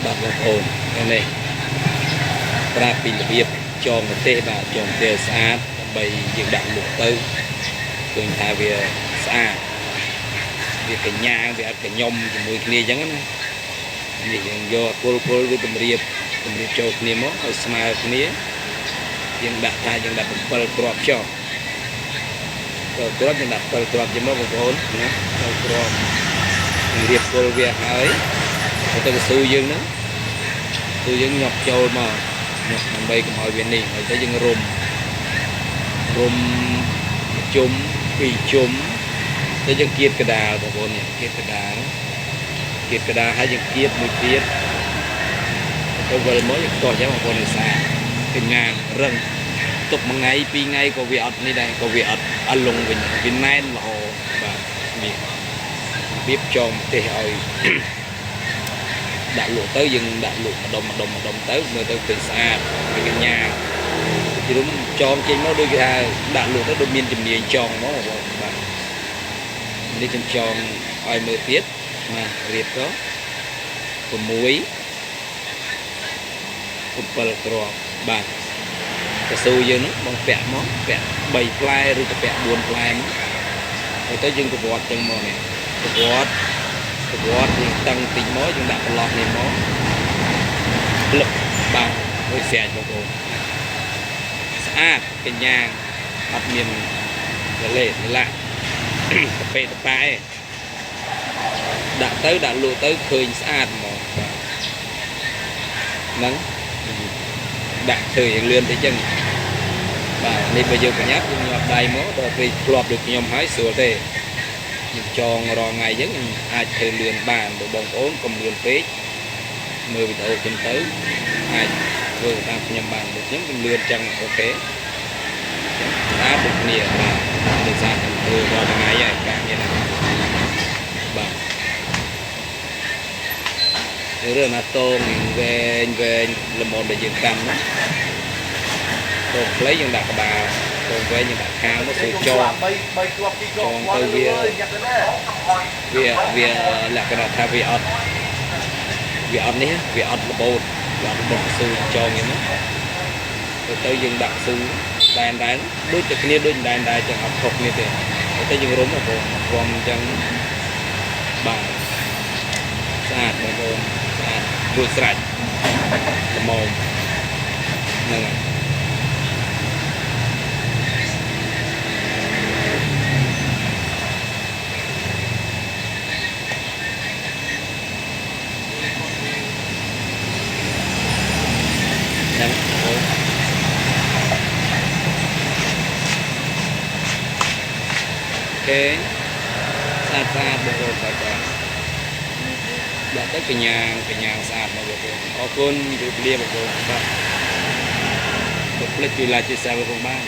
បាទបងប្អូននេះប្រាប់ពីរបៀបចងប្រទេសបាទចងប្រទេសស្អាតដើម្បីយើងដាក់លក់ទៅឃើញថាវាស្អាតវាកញ្ញាវាអត់កញ្ញុំជាមួយគ្នាអញ្ចឹងណានេះយើងយកគល់វាតម្រៀបចូលគ្នាមកឲ្យស្មើគ្នាយើងដាក់ថាយើងដាក់7គ្រាប់ចុះគ្រាប់យើងដាក់7គ្រាប់ជាមកបងប្អូនណា7គ្រាប់រៀបគល់វាហើយទៅកស៊ូយើងហ្នឹងគឺយើងញាប់ចូលមកញាប់ដើម្បីកុំឲ្យវានេះហើយទៅយើងរុំជុំ2ជុំទៅយើងគៀបកដាលបងប្អូននេះគៀបកដាលហើយយើងគៀបមួយទៀតទៅវិលមកយើងកោះចឹងបងប្អូននេះស្អាតកញ្ញារឹងទុកមួយថ្ងៃ2ថ្ងៃក៏វាអត់នេះដែរក៏វាអត់លងវិញវាណែនល្អបាទនេះរបៀបចងប្រទេសឲ្យដាក់លក់ទៅយើងដាក់លក់ម្ដុំទៅមើលទៅឃើញស្អាតវាកញ្ញាជុំចងចេញមកដូចគេថាដាក់លក់ទៅដូចមានជំនាញចងមកបងបាទនេះខ្ញុំចងឲ្យមើលទៀតបាទរៀបទៅ6 7គ្រាប់បាទកស៊ូយើងហ្នឹងបងពាក់មកពាក់3ផ្លែឬក៏ពាក់4ផ្លែមកហើយទៅយើងកវត្តចឹងមកនេះកវត្តយើងតឹងតិចមកយើងដាក់ប្រឡោះនេះមកលឹបបាទមួយស្រាច់បងប្អូនស្អាតកញ្ញាអត់មានលេឡាក់តពេតប៉ែដាក់ទៅដាក់លក់ទៅឃើញស្អាតហ្មងហ្នឹងដាក់ធ្វើយ៉ាងលឿនទៅចឹងបាទនេះបើយើងប្រញាប់យើងញាប់ដៃមកដល់ពេលធ្លាប់ដូចខ្ញុំហើយស្រួលទេយើងចងរាល់ថ្ងៃចឹងអាចធ្វើលឿនបានបើបងប្អូនកុំលឿនពេកមើលវីដេអូចឹងទៅអាចធ្វើតាមខ្ញុំបានដូចខ្ញុំលឿនចឹងអូខេស្អាតដូចគ្នាបាទដោយសារខ្ញុំធ្វើរាល់ថ្ងៃហើយការងារហ្នឹងបាទរឿងណាតងវែងល្មមដែលយើងកាន់ហ្នឹងតងខ្លីយើងដាក់ក្បាលតងវែងយើងដាក់ខាងមកស្រួលចងទៅវាលក្ខណៈថាវាអត់នេះវាអត់របូតស៊ូចងយ៉ាងហ្នឹងទៅយើងដាក់ស៊ូដែនដូចតែគ្នាដូចដែនដែរចឹងអត់ខុសគ្នាទេទៅយើងរុំបងប្អូនរុំចឹងបាទស្អាតបងប្អូនស្អាតរួចស្រេចល្មមហ្នឹងហើយហ្នឹងអូខេស្អាតបងប្អូនបាទដាក់ទៅកញ្ញាស្អាតបងប្អូនអរគុណជម្រាបលាបងប្អូនបាទកុំភ្លេចជួយ like ជួយ share ផងបាទ